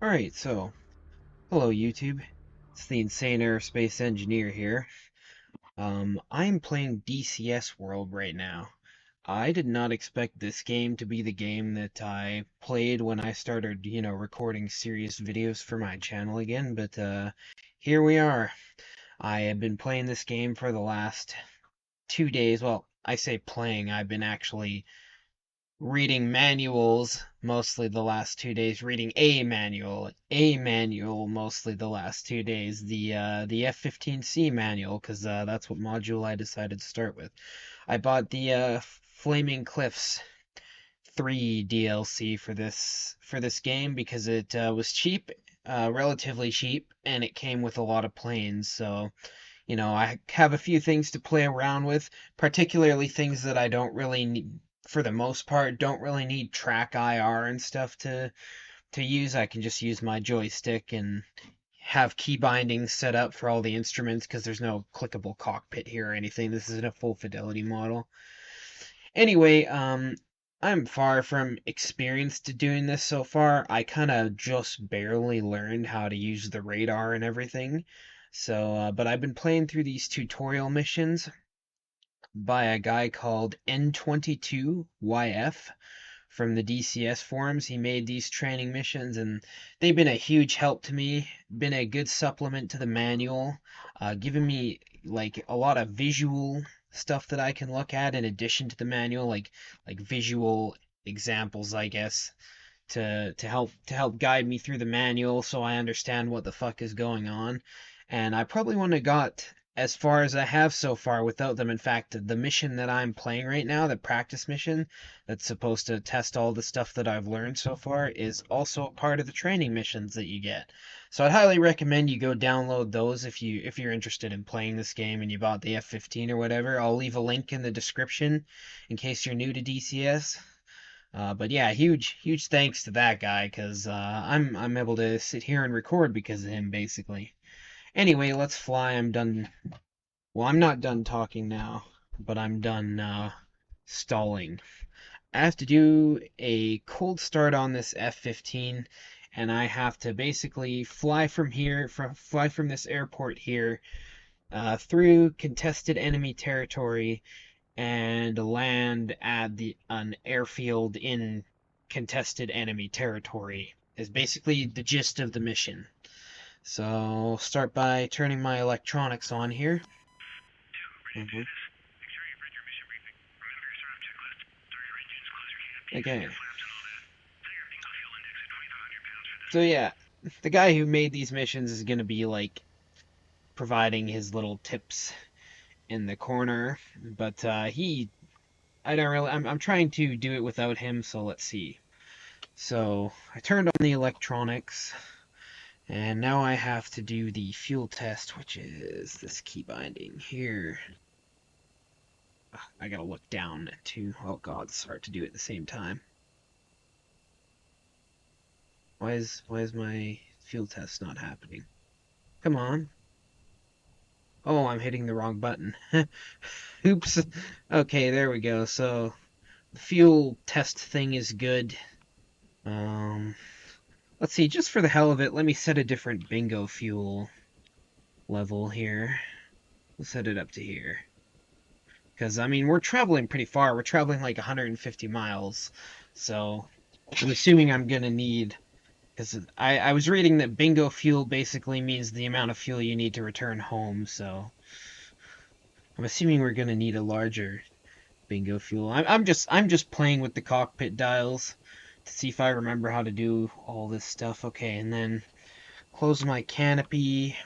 Alright, so, hello YouTube. It's the Insane Aerospace Engineer here. I'm playing DCS World right now. I did not expect this game to be the game that I played when I started, recording serious videos for my channel again, but here we are. I have been playing this game for the last 2 days. Well, I say playing, I've been actually reading manuals mostly the last 2 days, reading a manual mostly the last 2 days, the F15C manual, because that's what module I decided to start with. I bought the Flaming Cliffs 3 DLC for this game because it was cheap, relatively cheap, and it came with a lot of planes. So I have a few things to play around with, particularly things that I don't really need, for the most part, don't really need track IR and stuff to use. I can just use my joystick and have key bindings set up for all the instruments because there's no clickable cockpit here or anything. This isn't a full fidelity model. Anyway, I'm far from experienced at doing this so far. I kind of just barely learned how to use the radar and everything. So, but I've been playing through these tutorial missions by a guy called N22YF from the DCS forums. He made these training missions, and they've been a huge help to me. Been a good supplement to the manual, giving me like a lot of visual stuff that I can look at in addition to the manual, like visual examples, I guess, to help guide me through the manual so I understand what the fuck is going on. And I probably wouldn't have got as far as I have so far without them. In fact, the mission that I'm playing right now, the practice mission that's supposed to test all the stuff that I've learned so far, is also a part of the training missions that you get. So I'd highly recommend you go download those if you're interested in playing this game and you bought the F15 or whatever. I'll leave a link in the description in case you're new to DCS. But yeah, huge thanks to that guy, because I'm able to sit here and record because of him, basically. Anyway, let's fly. I'm done. Well, I'm not done talking now, but I'm done stalling. I have to do a cold start on this F-15, and I have to basically fly from here, fly from this airport here, through contested enemy territory, and land at an airfield in contested enemy territory. Is basically the gist of the mission. So I'll start by turning my electronics on here. Mhm. Okay. So yeah, the guy who made these missions is gonna be like providing his little tips in the corner, but I don't really. I'm trying to do it without him, so let's see. So I turned on the electronics, and now I have to do the fuel test, which is this key binding here. I gotta look down too. Oh god, it's hard to do it at the same time. Why is my fuel test not happening? Come on. Oh, I'm hitting the wrong button. Oops. Okay, there we go. So the fuel test thing is good. Um, let's see, just for the hell of it, let me set a different bingo fuel level here. We'll set it up to here. Because, I mean, we're traveling pretty far. We're traveling like 150 miles. So I'm assuming I'm going to need... Because I was reading that bingo fuel basically means the amount of fuel you need to return home, so I'm assuming we're going to need a larger bingo fuel. I'm just playing with the cockpit dials to see if I remember how to do all this stuff. Okay, and then close my canopy.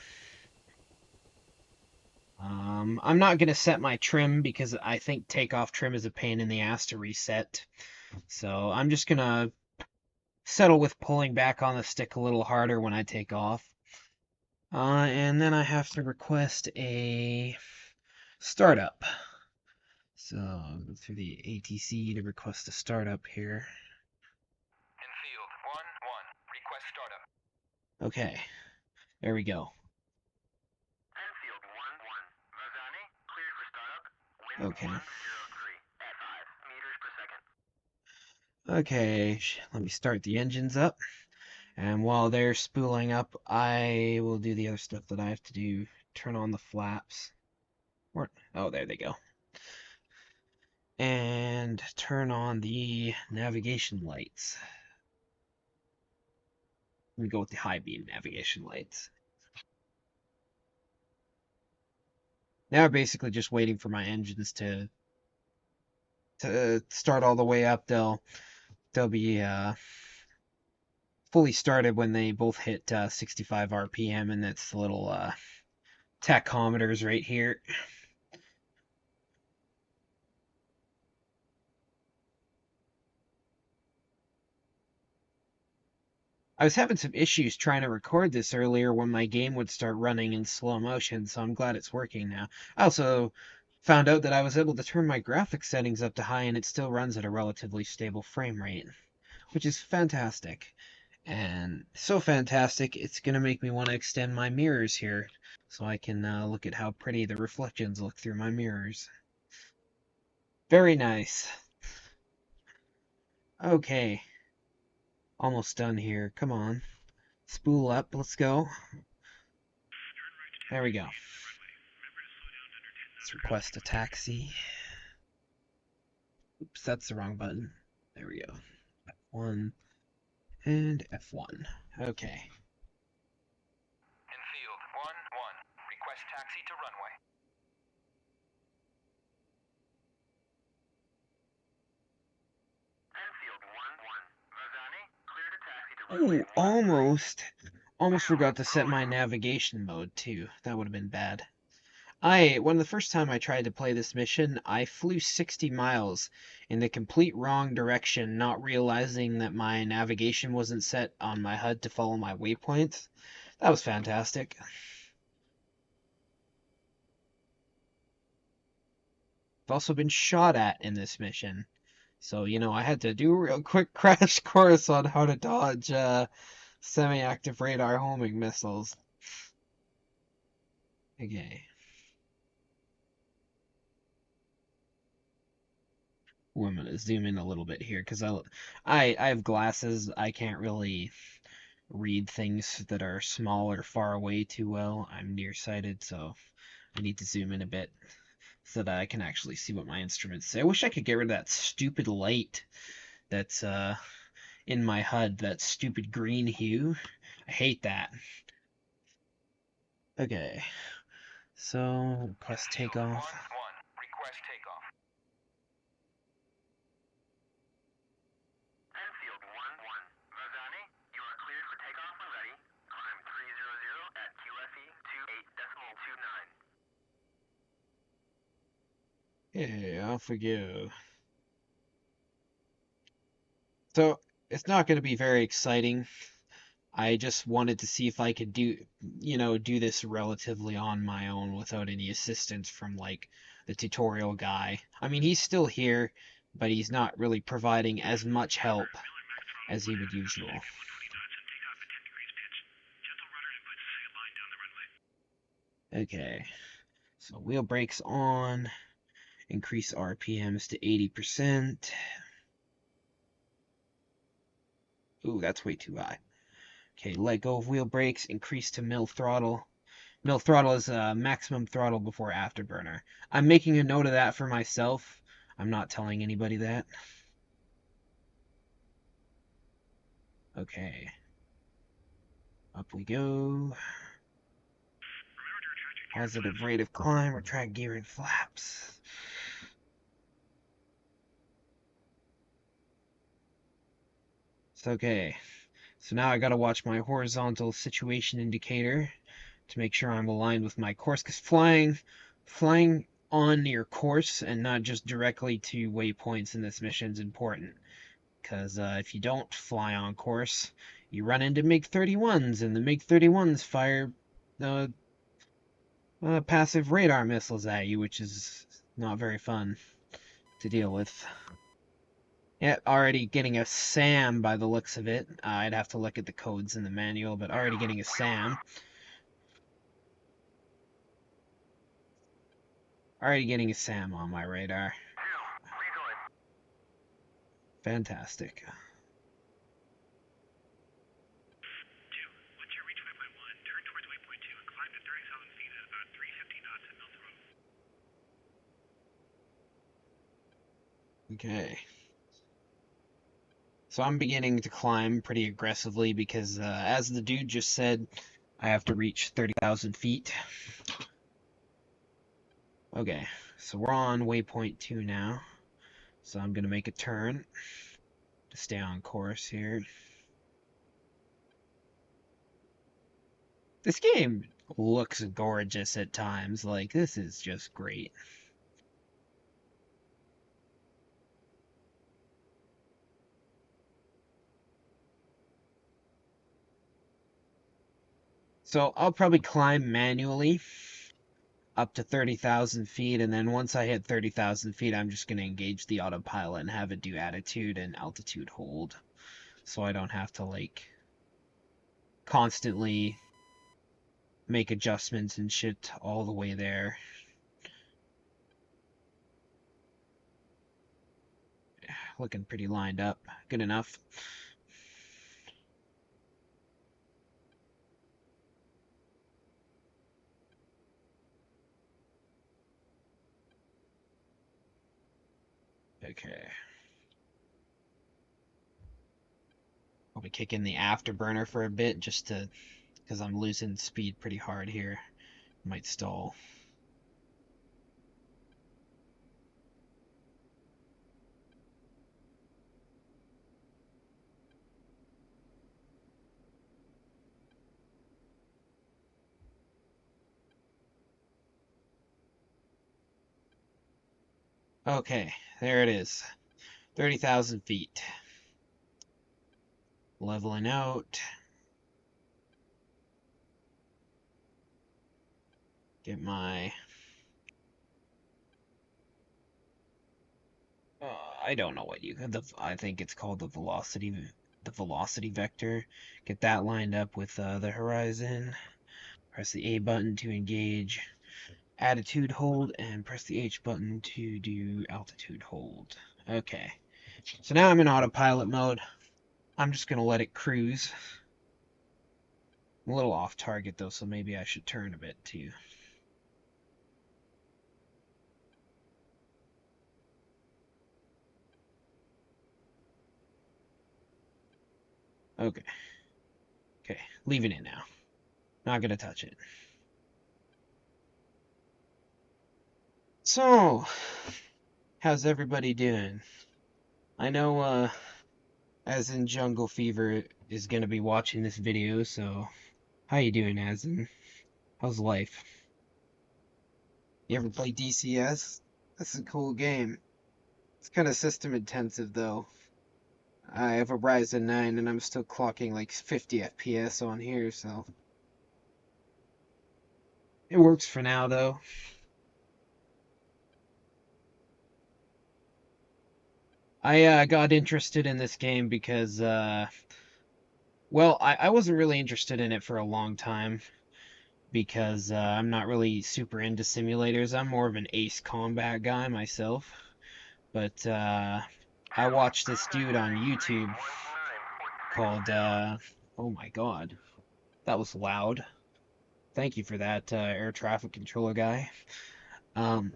I'm not gonna set my trim because I think takeoff trim is a pain in the ass to reset. So I'm just gonna settle with pulling back on the stick a little harder when I take off. And then I have to request a startup. So I'll go through the ATC to request a startup here. In field 1-1, request startup. Okay, there we go. Enfield 1-1, Vazani, cleared for startup. Wind Okay. 103 at 5 meters per second. Okay, let me start the engines up. And while they're spooling up, I will do the other stuff that I have to do. Turn on the flaps. Oh, there they go. And turn on the navigation lights. We go with the high beam navigation lights. Now we're basically just waiting for my engines to start all the way up. They'll be fully started when they both hit 65 RPM, and that's the little tachometers right here. I was having some issues trying to record this earlier when my game would start running in slow motion, so I'm glad it's working now. I also found out that I was able to turn my graphics settings up to high and it still runs at a relatively stable frame rate, which is fantastic. And so fantastic, it's going to make me want to extend my mirrors here so I can look at how pretty the reflections look through my mirrors. Very nice. Okay, almost done here. Come on. Spool up. Let's go. There we go. Let's request a taxi. Oops, that's the wrong button. There we go. F1 and F1. Okay. Infield 1-1. Request taxi to runway. Enfield 1-1. Vazani, clear to taxi to runway Oh, 13. almost forgot to set my navigation mode too. That would have been bad. When the first time I tried to play this mission, I flew 60 miles in the complete wrong direction, not realizing that my navigation wasn't set on my HUD to follow my waypoints. That was fantastic. I've also been shot at in this mission. So, I had to do a real quick crash course on how to dodge semi-active radar homing missiles. Okay. Ooh, I'm gonna zoom in a little bit here because I have glasses. I can't really read things that are small or far away too well. I'm nearsighted, so I need to zoom in a bit so that I can actually see what my instruments say. I wish I could get rid of that stupid light that's in my HUD, that stupid green hue. I hate that. Okay, so request Enfield takeoff. 1-1. Request takeoff. Enfield 1-1. Vazani, you are cleared for takeoff when ready. Climb 300 at QFE 28.29. Yeah, off we go. So it's not going to be very exciting. I just wanted to see if I could do this relatively on my own without any assistance from like the tutorial guy. I mean, he's still here, but he's not really providing as much help as he would usual. Okay, so wheel brakes on, increase RPMs to 80%. Ooh, that's way too high. Okay, let go of wheel brakes, increase to mill throttle. Mill throttle is maximum throttle before afterburner. I'm making a note of that for myself. I'm not telling anybody that. Okay. Up we go. Positive rate of climb, retract gear and flaps. It's okay. So now I gotta watch my horizontal situation indicator to make sure I'm aligned with my course, because flying on your course and not just directly to waypoints in this mission is important. Because if you don't fly on course, you run into MiG-31s, and the MiG-31s fire uh, passive radar missiles at you, which is not very fun to deal with. Yeah, already getting a SAM by the looks of it. I'd have to look at the codes in the manual, but already getting a SAM. Already getting a SAM on my radar. Fantastic. Okay. So I'm beginning to climb pretty aggressively because, as the dude just said, I have to reach 30,000 feet. Okay, so we're on waypoint 2 now. So I'm going to make a turn to stay on course here. This game looks gorgeous at times. Like, this is just great. So I'll probably climb manually up to 30,000 feet, and then once I hit 30,000 feet, I'm just going to engage the autopilot and have it do attitude and altitude hold. So I don't have to, like, constantly make adjustments and shit all the way there. Looking pretty lined up. Good enough. Okay. Probably kick in the afterburner for a bit just to, because I'm losing speed pretty hard here. Might stall. Okay, there it is. 30,000 feet. Leveling out. Get my... I don't know what you... I think it's called the velocity vector. Get that lined up with the horizon. Press the A button to engage attitude hold, and press the H button to do altitude hold. Okay. So now I'm in autopilot mode. I'm just going to let it cruise. I'm a little off target though, so maybe I should turn a bit too. Okay. Okay. Leaving it now. Not going to touch it. So, how's everybody doing? I know, as in Jungle Fever is going to be watching this video, so how you doing, Asin? How's life? You ever play DCS? That's a cool game. It's kind of system intensive though. I have a Ryzen 9 and I'm still clocking like 50 FPS on here, so it works for now though. I got interested in this game because, well, I wasn't really interested in it for a long time because I'm not really super into simulators. I'm more of an Ace Combat guy myself. But I watched this dude on YouTube called, oh my god, that was loud. Thank you for that, air traffic controller guy. Um,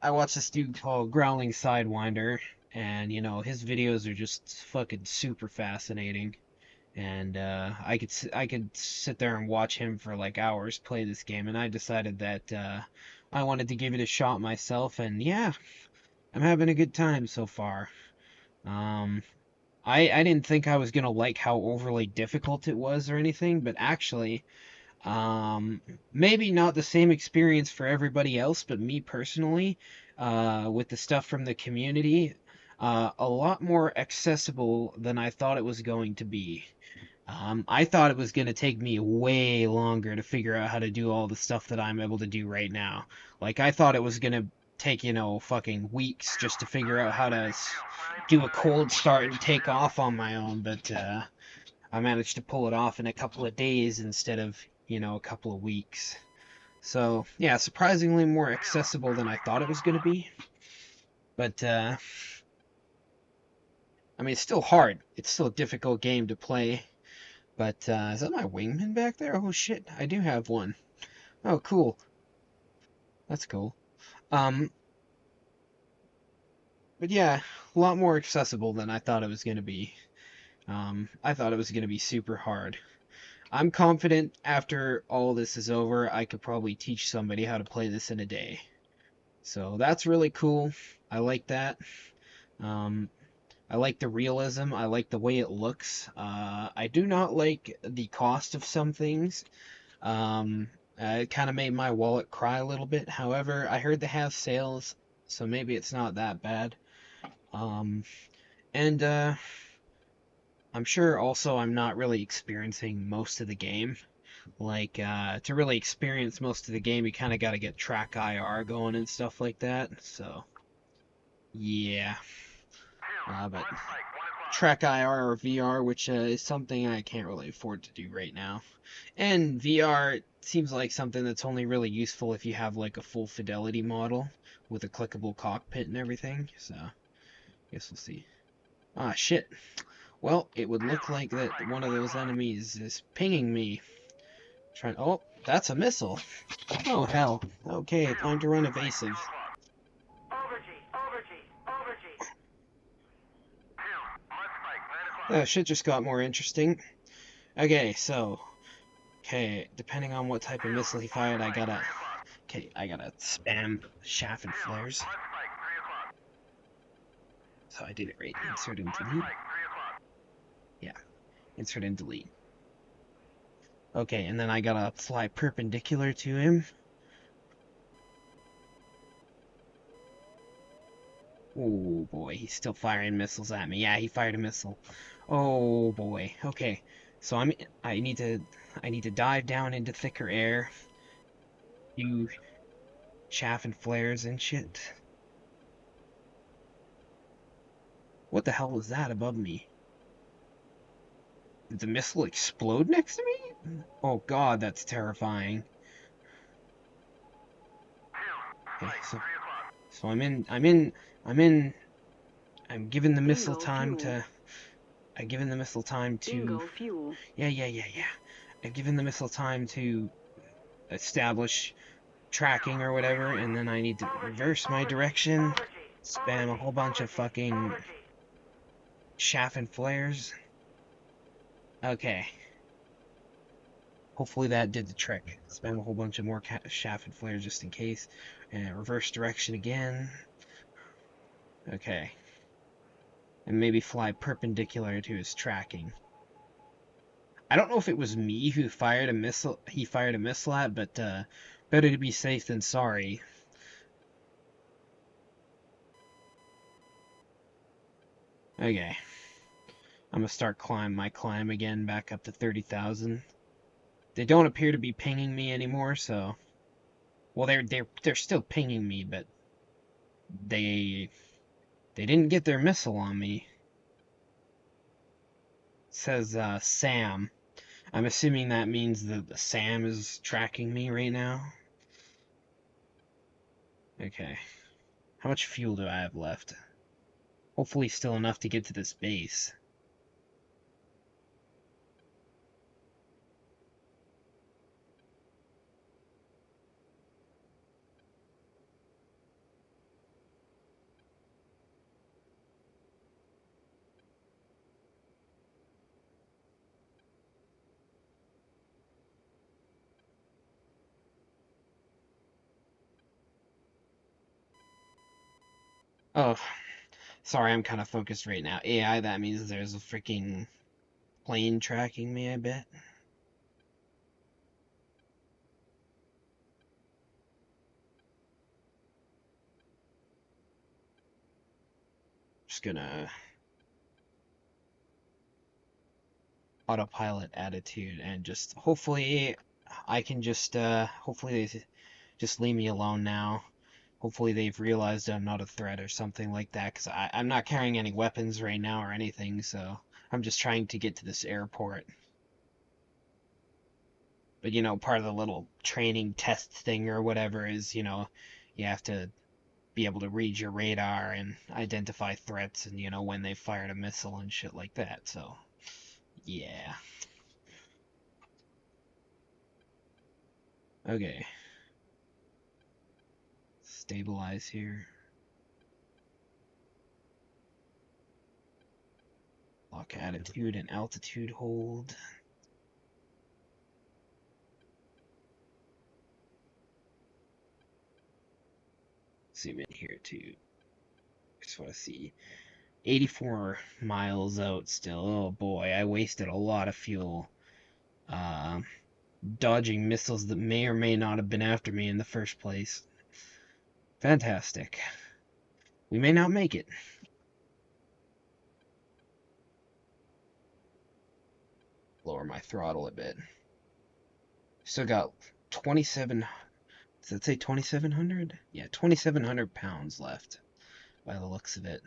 I watched this dude called Growling Sidewinder, and his videos are just fucking super fascinating. And I could sit there and watch him for like hours play this game, and I decided that I wanted to give it a shot myself, and yeah, I'm having a good time so far. Um, I didn't think I was gonna like how overly difficult it was or anything, but actually, maybe not the same experience for everybody else, but me personally, with the stuff from the community, a lot more accessible than I thought it was going to be. I thought it was going to take me way longer to figure out how to do all the stuff that I'm able to do right now. Like, I thought it was going to take, fucking weeks just to figure out how to do a cold start and take off on my own, but I managed to pull it off in a couple of days instead of, a couple of weeks. So, yeah, surprisingly more accessible than I thought it was going to be. But, I mean, it's still hard. It's still a difficult game to play. But, is that my wingman back there? Oh shit, I do have one. Oh, cool. That's cool. Um, But yeah, a lot more accessible than I thought it was gonna be. I thought it was gonna be super hard. I'm confident after all this is over, I could probably teach somebody how to play this in a day. So that's really cool. I like that. Um, I like the realism. I like the way it looks. I do not like the cost of some things. Um, it kind of made my wallet cry a little bit. However, I heard they have sales, so maybe it's not that bad. Um, and I'm sure also I'm not really experiencing most of the game. Like, to really experience most of the game, you kind of got to get track IR going and stuff like that. So, yeah. But Let's fight. 1 o'clock. track IR or VR, which is something I can't really afford to do right now. And VR seems like something that's only really useful if you have like a full fidelity model with a clickable cockpit and everything. So, guess we'll see. Ah, shit. Well, it would look like that one of those enemies is pinging me. Trying. Oh, that's a missile. Oh hell. Okay, time to run evasive. Shit just got more interesting. Okay, so depending on what type of missile he fired, I gotta spam chaff and flares. So I did it right. Insert and delete. Yeah, insert and delete. Okay, and then I gotta fly perpendicular to him. Oh boy, he's still firing missiles at me. Yeah, he fired a missile. Oh boy. Okay. So I need to dive down into thicker air. You chaff and flares and shit. What the hell was that above me? Did the missile explode next to me? Oh god, that's terrifying. Okay, so I'm giving the missile Bingo time fuel. to I've given the missile time to Bingo fuel. yeah. I've given the missile time to establish tracking or whatever, and then I need to reverse my direction, spam a whole bunch of fucking chaff and flares. Okay. Hopefully that did the trick. Spam a whole bunch of more chaff and flares just in case. And reverse direction again. Okay. And maybe fly perpendicular to his tracking. I don't know if it was me who fired a missile he fired a missile at, but better to be safe than sorry. Okay. I'm gonna start my climb again back up to 30,000. They don't appear to be pinging me anymore, so well they're still pinging me, but they they didn't get their missile on me. It says Sam. I'm assuming that means that Sam is tracking me right now. Okay. How much fuel do I have left? Hopefully still enough to get to this base. Oh, sorry, I'm kind of focused right now. AI, that means there's a freaking plane tracking me, I bet. Just gonna autopilot attitude and just hopefully I can just hopefully they just leave me alone now. Hopefully they've realized I'm not a threat or something like that, because I'm not carrying any weapons right now or anything, so I'm just trying to get to this airport. But part of the little training test thing or whatever is, you have to be able to read your radar and identify threats and when they fired a missile and shit like that. So, yeah. Okay. Stabilize here. Lock attitude and altitude hold. Zoom in here too. Just want to see. 84 miles out still. Oh boy, I wasted a lot of fuel. Uh, Dodging missiles that may or may not have been after me in the first place. Fantastic. We may not make it. Lower my throttle a bit. Still got 27. Does it say 2,700? Yeah, 2,700 pounds left by the looks of it.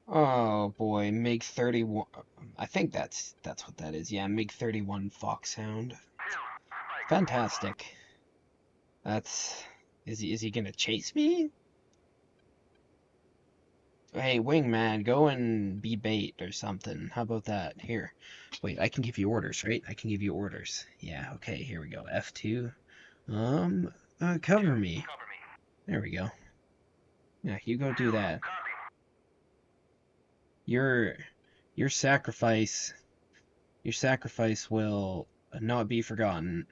Oh boy, MiG 31. I think that's what that is. Yeah, MiG 31 Foxhound. Fantastic. That's is he gonna chase me? Hey, wingman, go and be bait or something. How about that? Here. Wait, I can give you orders, right? I can give you orders. Yeah, okay, here we go. F2. Cover me. There we go. Yeah, you go do that. Your your sacrifice your sacrifice will not be forgotten.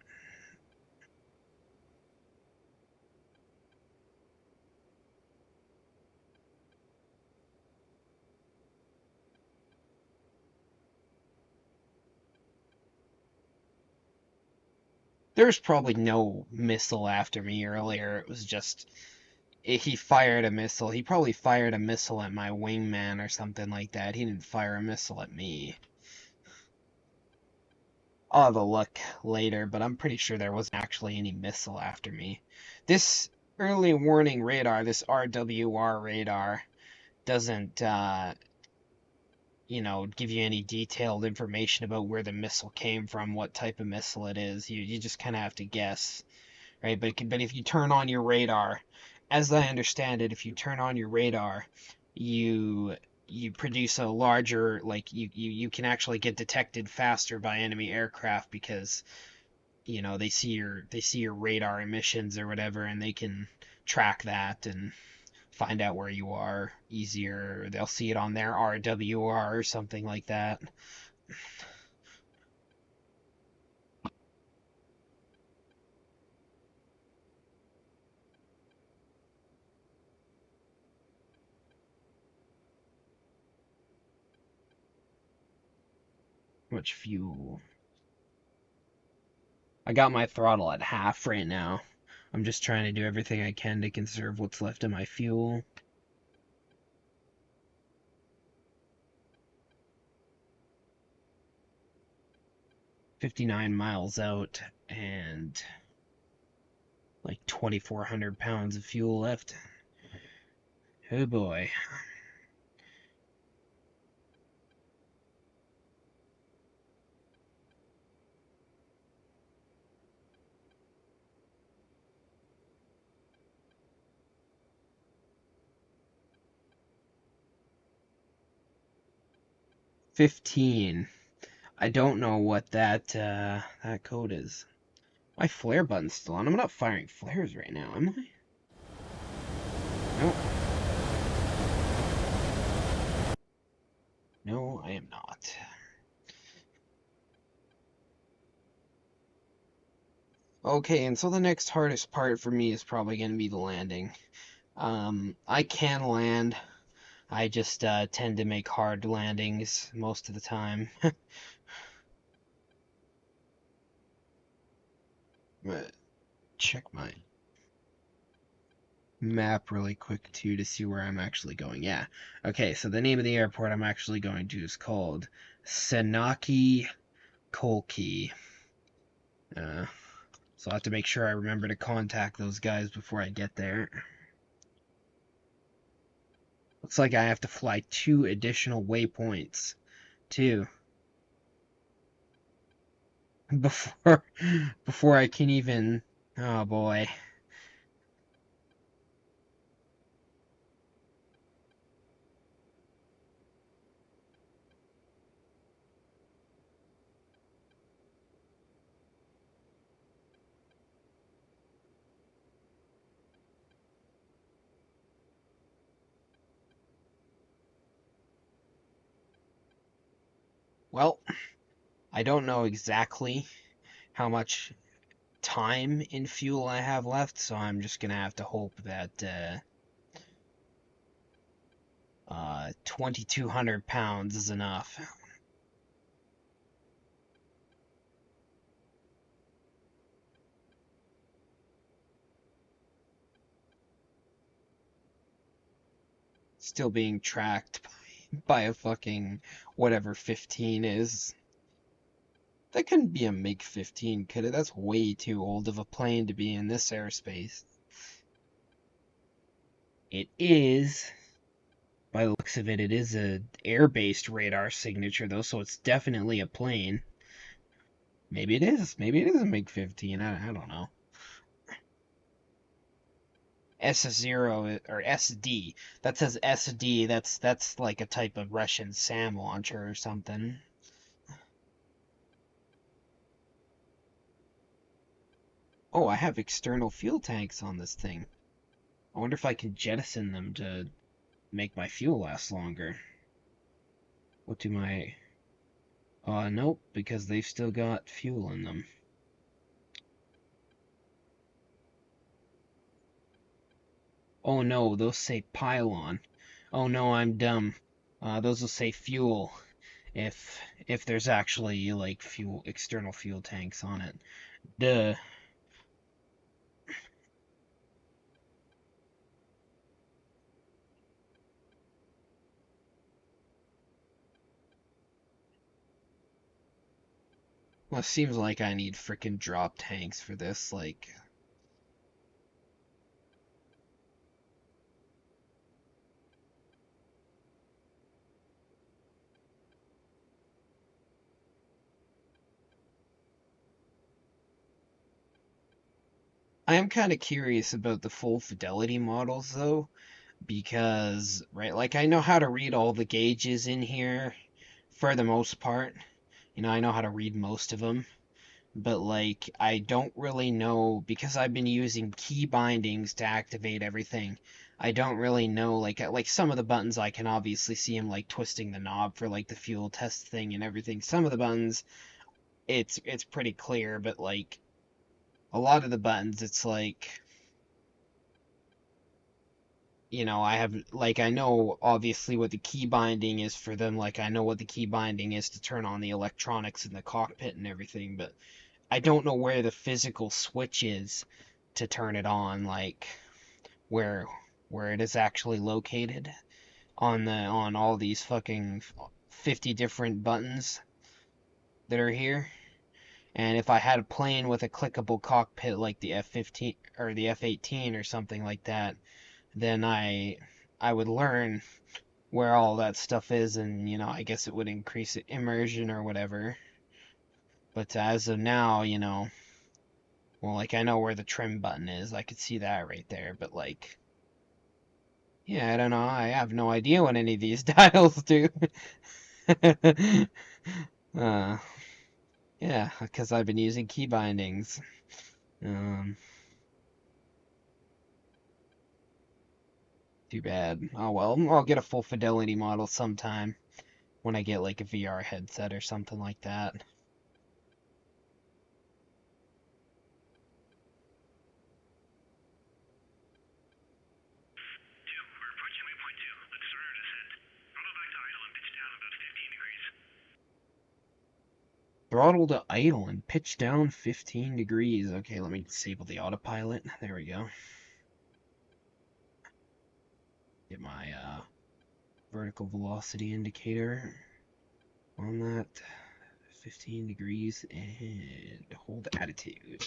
There's probably no missile after me earlier. It was just he fired a missile. He probably fired a missile at my wingman or something like that. He didn't fire a missile at me. I'll have a look later, but I'm pretty sure there wasn't actually any missile after me. This early warning radar, this RWR radar, doesn't give you any detailed information about where the missile came from, what type of missile it is. You just kind of have to guess, right? But if you turn on your radar, as I understand it, if you turn on your radar, you you produce a larger, like you can actually get detected faster by enemy aircraft because they see your radar emissions or whatever, and they can track that and find out where you are easier. They'll see it on their RWR or something like that. How much fuel? I got my throttle at half right now. I'm just trying to do everything I can to conserve what's left of my fuel. "59 miles out and like 2,400 pounds of fuel left. Oh boy. 15. I don't know what that code is. My flare button's still on. I'm not firing flares right now, am I? No. No, I am not. Okay, and so the next hardest part for me is probably going to be the landing. I can land. I just tend to make hard landings most of the time. But check my map really quick too to see where I'm actually going. Yeah. Okay, so the name of the airport I'm actually going to is called Senaki Kolki. So I'll have to make sure I remember to contact those guys before I get there. Looks like I have to fly 2 additional waypoints, too, before before I can even. Oh boy. Well, I don't know exactly how much time in fuel I have left, so I'm just gonna have to hope that 2,200 pounds is enough. Still being tracked by a fucking whatever 15 is. That couldn't be a MiG 15, could it? That's way too old of a plane to be in this airspace. It is, by the looks of it, it is a air-based radar signature though, so it's definitely a plane. Maybe it is. Maybe it is a MiG 15. I don't know. S0 or SD. That says SD. That's like a type of Russian SAM launcher or something. Oh, I have external fuel tanks on this thing. I wonder if I can jettison them to make my fuel last longer. What do my... nope, because they've still got fuel in them. Oh no, those say pylon. Oh no, I'm dumb. Those will say fuel if there's actually like fuel external fuel tanks on it. Duh. Well, it seems like I need frickin' drop tanks for this. Like, I am kind of curious about the full fidelity models though, because, right, like I know how to read all the gauges in here for the most part. I know how to read most of them, but like I don't really know because I've been using key bindings to activate everything. I don't really know like some of the buttons I can obviously see him like twisting the knob for like the fuel test thing and everything. Some of the buttons it's pretty clear, but like a lot of the buttons it's like I have like I know obviously what the key binding is for them, like I know what the key binding is to turn on the electronics in the cockpit and everything, but I don't know where the physical switch is to turn it on, like where where it is actually located on all these fucking 50 different buttons that are here. And if I had a plane with a clickable cockpit like the F15 or the F18 or something like that, then I would learn where all that stuff is, and I guess it would increase immersion or whatever. But as of now, well, like I know where the trim button is. I could see that right there, but like yeah, I don't know. I have no idea what any of these dials do. uh yeah, because I've been using key bindings. Um Too bad. Oh well, I'll get a full fidelity model sometime when I get like a VR headset or something like that. We're approaching waypoint 2. Let's start our descent. Throttle back to idle and pitch down about 15 degrees. Throttle to idle and pitch down 15 degrees. Okay, let me disable the autopilot. There we go. Get my vertical velocity indicator on that. 15 degrees and hold attitude.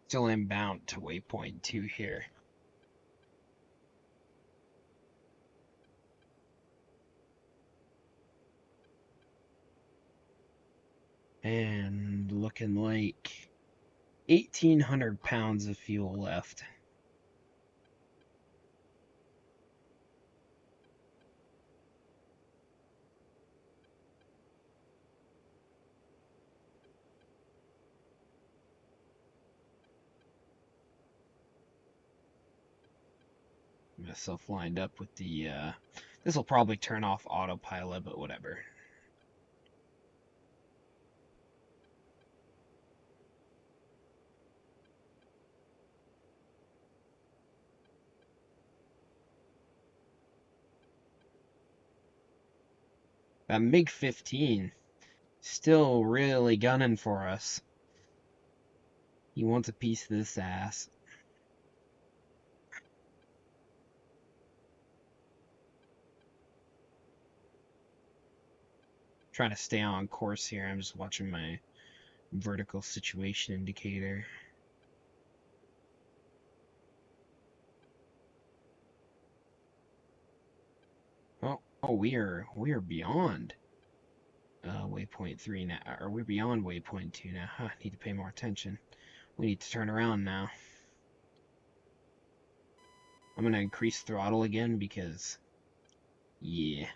Still inbound to waypoint 2 here. And looking like 1,800 pounds of fuel left. myself lined up with the, this will probably turn off autopilot, but whatever. That MiG-15 still really gunning for us. He wants a piece of this ass. Trying to stay on course here. I'm just watching my vertical situation indicator. Oh, we are beyond waypoint 3 now, or we're beyond waypoint 2 now. Huh, need to pay more attention. We need to turn around now. I'm gonna increase throttle again because, yeah.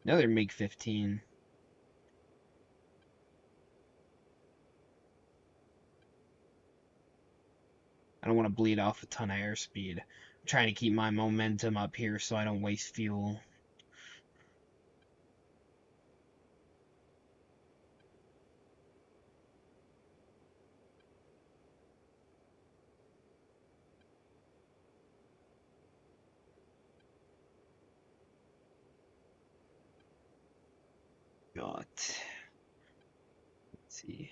Another MiG-15. I don't want to bleed off a ton of airspeed. I'm trying to keep my momentum up here so I don't waste fuel. God. Let's see.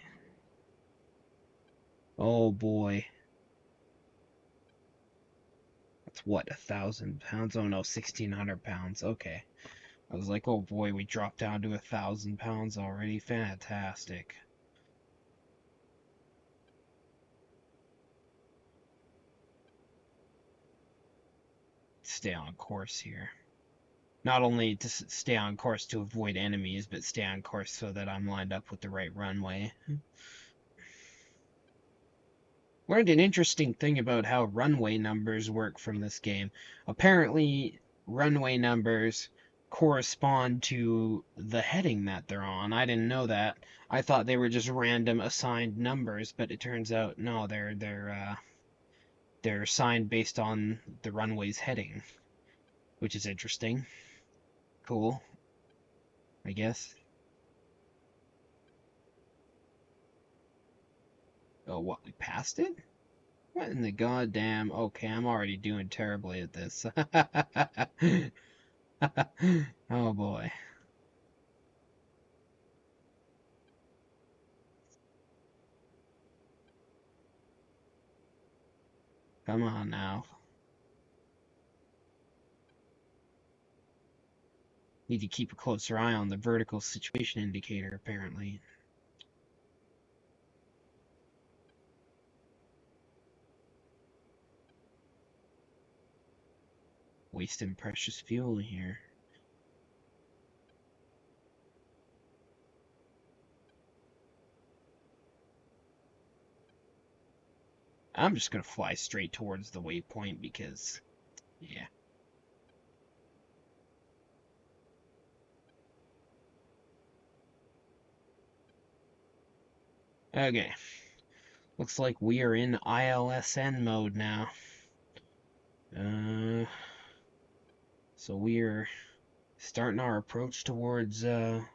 Oh boy. That's what, 1,000 pounds? Oh no, 1,600 pounds. Okay. I was like, oh boy, we dropped down to 1,000 pounds already. Fantastic. Stay on course here. Not only to stay on course to avoid enemies, but stay on course so that I'm lined up with the right runway. Learned an interesting thing about how runway numbers work from this game. Apparently, runway numbers correspond to the heading that they're on. I didn't know that. I thought they were just random assigned numbers, but it turns out no, they're assigned based on the runway's heading, which is interesting. Cool, I guess. Oh, what, we passed it? What in the goddamn... Okay, I'm already doing terribly at this. Oh boy. Come on now. Need to keep a closer eye on the vertical situation indicator, apparently. Wasting precious fuel here. I'm just gonna fly straight towards the waypoint because, yeah. Okay. Looks like we are in ILSN mode now. So we're starting our approach towards, better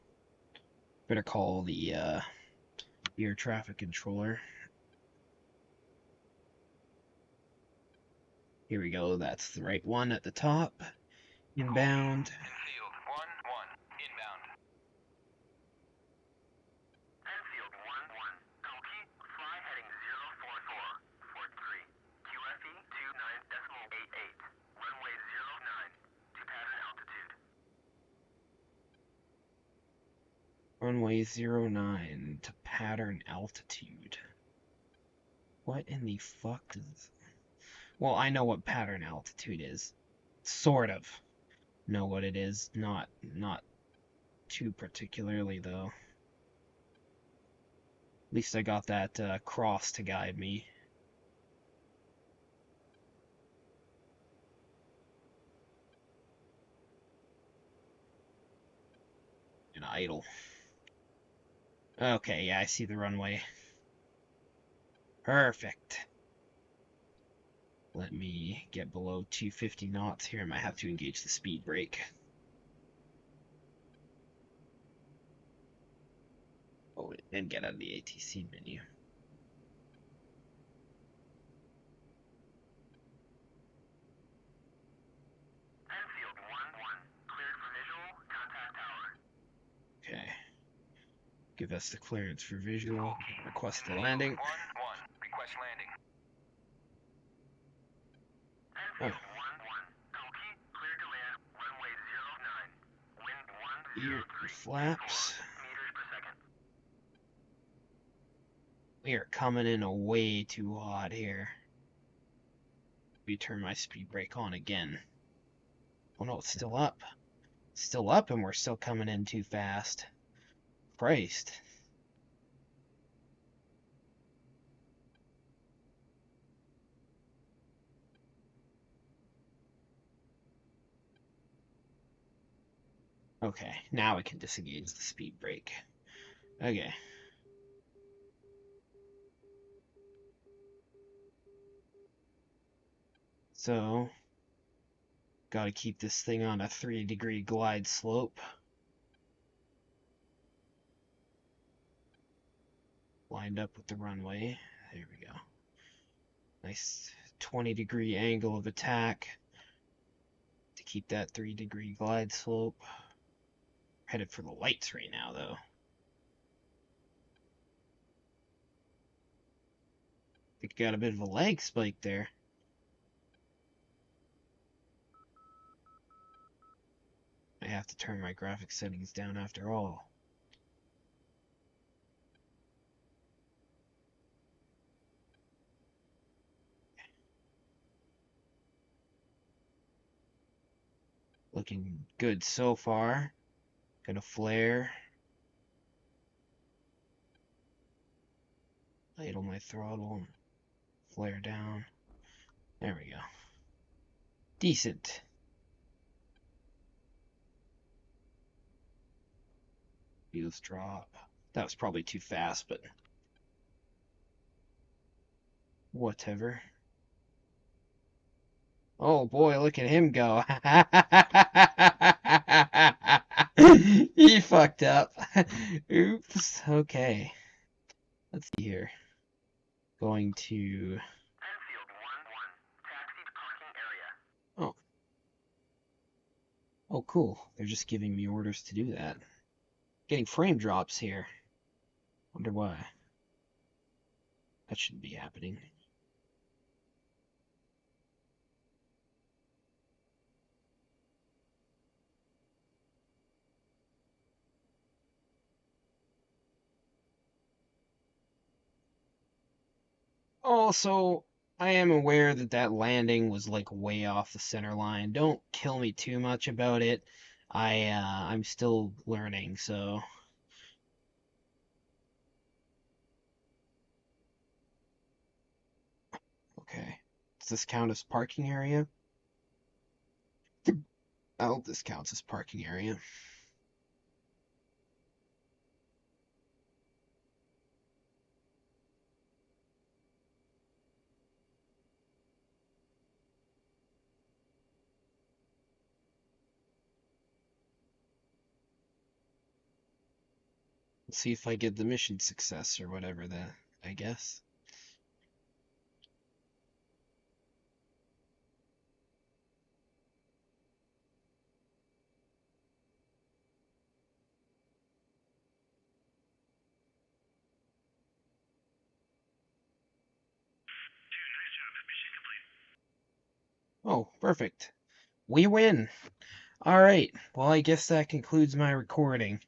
call the, air traffic controller. Here we go, that's the right one at the top. Inbound. Enfield 1-1, inbound. Enfield 1-1, copy, fly heading 044, 43, QFE 29.88, runway 09, to pattern altitude. Runway 09 to pattern altitude. What in the fuck is... Well, I know what pattern altitude is. Sort of know what it is. Not too particularly, though. At least I got that cross to guide me. And idle. Okay, yeah, I see the runway. Perfect. Let me get below 250 knots here. I might have to engage the speed brake. Oh, and get out of the ATC menu. Enfield 1-1, cleared for visual, contact tower. Okay. Give us the clearance for visual. Request the landing. 1-1, request landing. Oh, Enfield 1-1, Koki, cleared to land, runway 09, wind here, 103, flaps. 4 meters per second. We are coming in a way too hot here. We turn my speed brake on again. Oh no, it's still up. Still up, and we're still coming in too fast. Christ. Okay, now we can disengage the speed brake. Okay. So, gotta keep this thing on a 3-degree glide slope. Lined up with the runway. There we go. Nice 20-degree angle of attack to keep that 3-degree glide slope. Headed for the lights right now, though. I think got a bit of a lag spike there. I have to turn my graphics settings down after all. Looking good so far. Gonna flare. Idle my throttle. Flare down. There we go. Decent. Wheels drop. That was probably too fast, but whatever. Oh boy, look at him go. He fucked up. Oops. Okay. Let's see here. Going to. Enfield 1-1, taxi to parking area. Oh. Oh, cool. They're just giving me orders to do that. Getting frame drops here. Wonder why. That shouldn't be happening. Also, I am aware that that landing was like way off the center line. Don't kill me too much about it. I'm still learning, so okay. Does this count as parking area? I hope this counts as parking area. Let's see if I get the mission success or whatever that, I guess. Oh, perfect. We win. All right. Well, I guess that concludes my recording.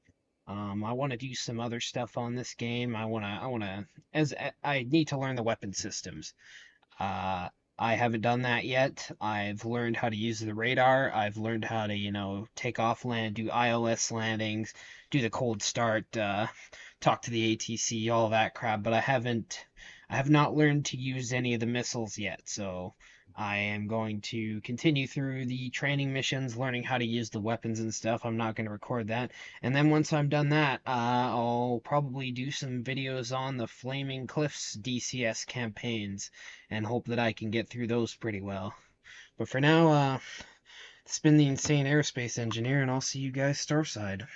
I want to do some other stuff on this game. As I need to learn the weapon systems. Uh, I haven't done that yet. I've learned how to use the radar. I've learned how to, take off land, do ILS landings, do the cold start, talk to the ATC, all that crap. But I have not learned to use any of the missiles yet. So I am going to continue through the training missions, learning how to use the weapons and stuff. I'm not going to record that. And then once I'm done that, I'll probably do some videos on the Flaming Cliffs DCS campaigns and hope that I can get through those pretty well. But for now, it's been the Insane Aerospace Engineer, and I'll see you guys Starside.